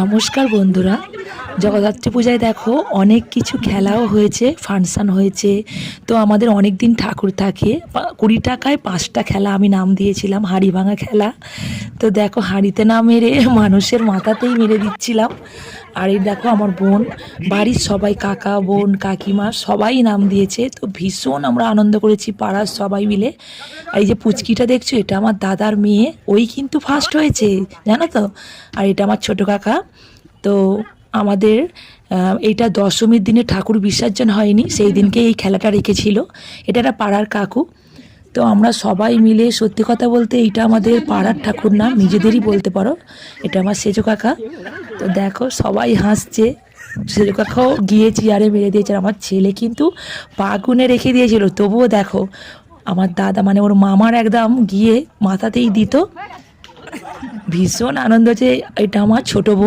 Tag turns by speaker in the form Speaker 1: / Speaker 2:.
Speaker 1: নমস্কার বন্ধুরা, জগদ্ধাত্রী পূজায় দেখো অনেক কিছু খেলাও হয়েছে, ফাংশান হয়েছে। তো আমাদের অনেক দিন ঠাকুর থাকে, 20 টাকায় 5টা খেলা আমি নাম দিয়েছিলাম, হাঁড়ি ভাঙা খেলা। তো দেখো হাঁড়িতে না মেরে মানুষের মাথাতেই মেরে দিচ্ছিলাম। আর এই দেখো আমার বোন, বাড়ির সবাই, কাকা, বোন, কাকিমা সবাই নাম দিয়েছে। তো ভীষণ আমরা আনন্দ করেছি পাড়ার সবাই মিলে। আর এই যে পুচকিটা দেখছো, এটা আমার দাদার মেয়ে, ওই কিন্তু ফার্স্ট হয়েছে, জানো তো। আর এটা আমার ছোটো কাকা। তো আমাদের এইটা দশমীর দিনে ঠাকুর বিসর্জন হয়নি, সেই দিনকে এই খেলাটা রেখেছিল। এটা একটা পাড়ার কাকু। তো আমরা সবাই মিলে, সত্যি কথা বলতে এইটা আমাদের পাড়ার ঠাকুর না, নিজেদেরই বলতে পারো। এটা আমার সেজো কাকা। তো দেখো সবাই হাসছে। সেজো কাকাও গিয়ে চেয়ারে মেরে দিয়েছে। আর আমার ছেলে কিন্তু পা গুনে রেখে দিয়েছিল, তবুও দেখো আমার দাদা মানে ওর মামার একদম গিয়ে মাথাতেই দিত। ভীষণ আনন্দ যে এটা আমার ছোটো বোন।